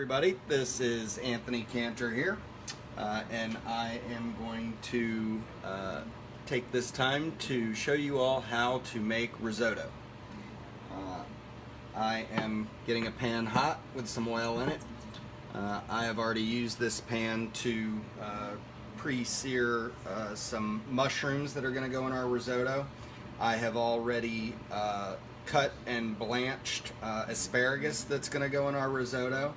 everybody, this is Anthony Cantor here, and I am going to take this time to show you all how to make risotto. I am getting a pan hot with some oil in it. I have already used this pan to pre-sear some mushrooms that are going to go in our risotto. I have already cut and blanched asparagus that's going to go in our risotto,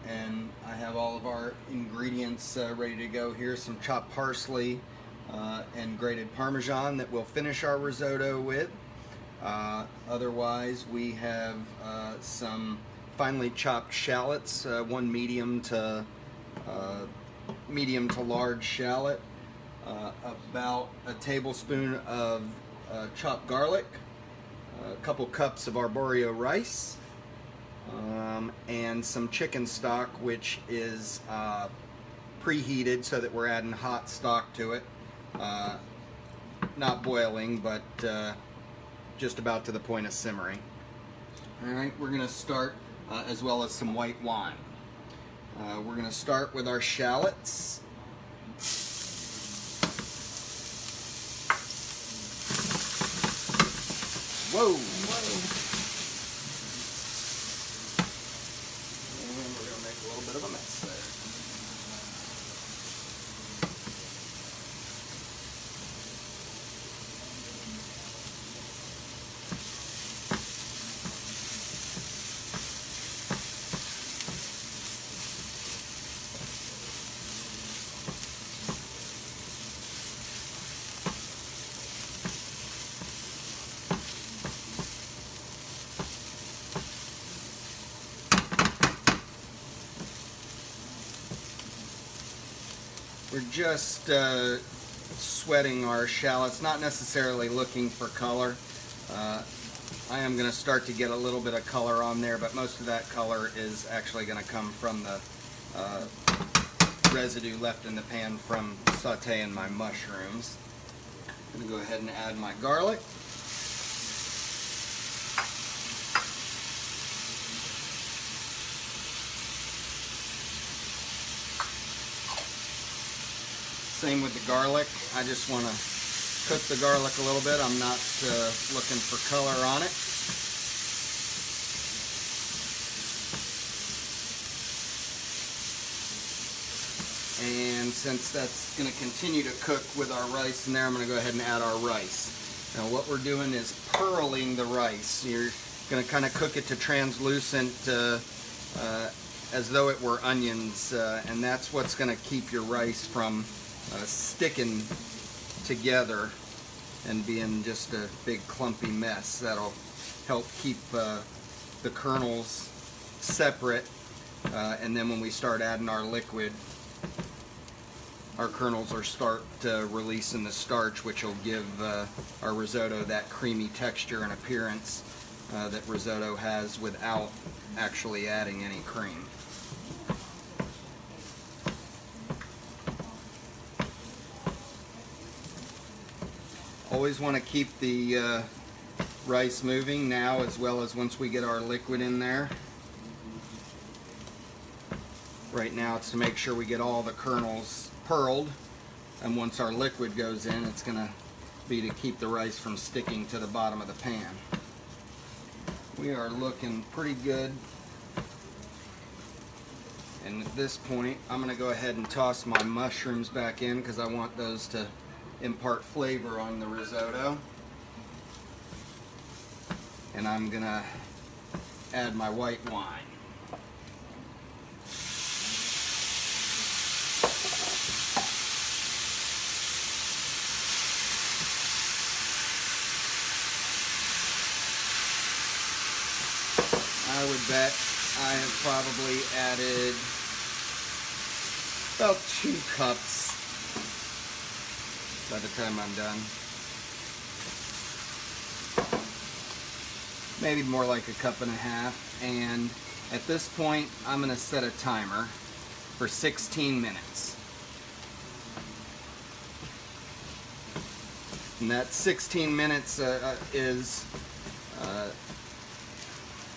and I have all of our ingredients ready to go here. Some chopped parsley and grated Parmesan that we'll finish our risotto with. Otherwise, we have some finely chopped shallots, one medium to large shallot, about a tablespoon of chopped garlic, a couple cups of arborio rice, and some chicken stock, which is preheated so that we're adding hot stock to it, not boiling, but just about to the point of simmering. All right, we're going to start, as well as some white wine. We're going to start with our shallots. Whoa! And we're going to make a little bit of a mess there. We're just sweating our shallots, not necessarily looking for color. I am going to start to get a little bit of color on there, but most of that color is actually going to come from the residue left in the pan from sauteing my mushrooms. I'm going to go ahead and add my garlic. Same with the garlic. I just want to cook the garlic a little bit. I'm not looking for color on it. And since that's going to continue to cook with our rice in there, I'm going to go ahead and add our rice. Now what we're doing is pearling the rice. You're going to kind of cook it to translucent as though it were onions, and that's what's going to keep your rice from sticking together and being just a big clumpy mess. That'll help keep the kernels separate, and then when we start adding our liquid, our kernels will start releasing the starch, which will give our risotto that creamy texture and appearance that risotto has without actually adding any cream. Always want to keep the rice moving now, as well as once we get our liquid in there. Right now it's to make sure we get all the kernels pearled, and once our liquid goes in, it's going to be to keep the rice from sticking to the bottom of the pan. We are looking pretty good, and at this point I'm going to go ahead and toss my mushrooms back in because I want those to impart flavor on the risotto. And I'm gonna add my white wine. I would bet I have probably added about 2 cups by the time I'm done. Maybe more like a cup and a half. And at this point, I'm going to set a timer for 16 minutes. And that 16 minutes is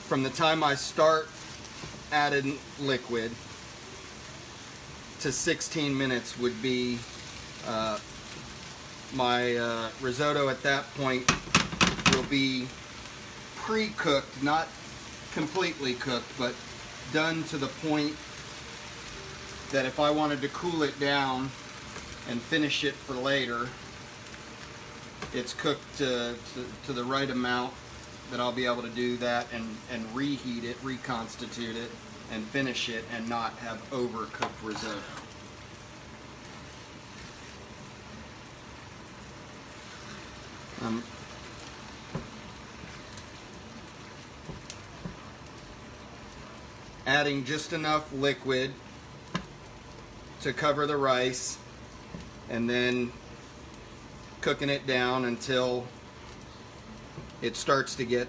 from the time I start added liquid to 16 minutes would be my risotto at that point will be pre-cooked, not completely cooked, but done to the point that if I wanted to cool it down and finish it for later, it's cooked to the right amount that I'll be able to do that and reheat it, reconstitute it, and finish it and not have overcooked risotto. Adding just enough liquid to cover the rice, and then cooking it down until it starts to get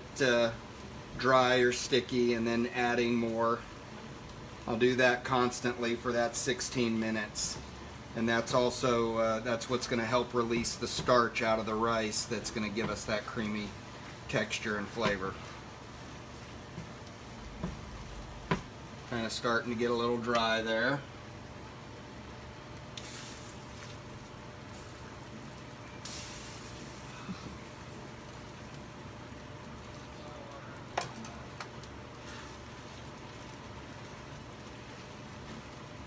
dry or sticky, and then adding more. I'll do that constantly for that 16 minutes. And that's also, that's what's going to help release the starch out of the rice that's going to give us that creamy texture and flavor. Kind of starting to get a little dry there.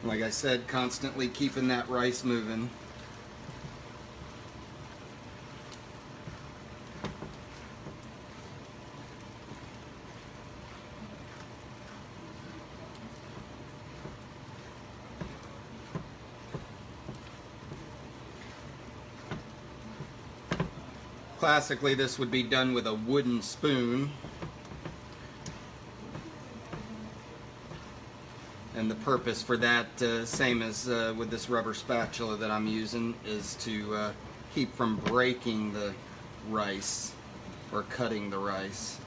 Like I said, constantly keeping that rice moving. Classically, this would be done with a wooden spoon. And the purpose for that, same as with this rubber spatula that I'm using, is to keep from breaking the rice or cutting the rice,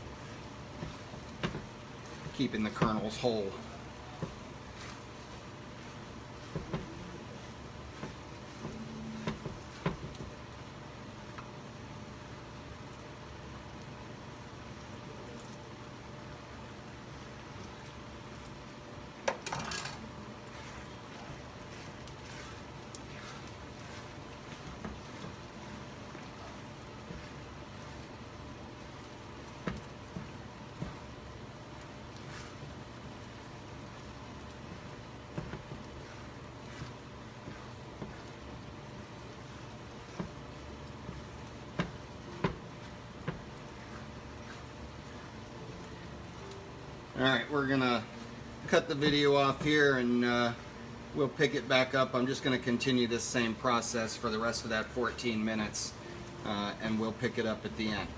keeping the kernels whole. Alright, we're going to cut the video off here, and we'll pick it back up. I'm just going to continue this same process for the rest of that 14 minutes, and we'll pick it up at the end.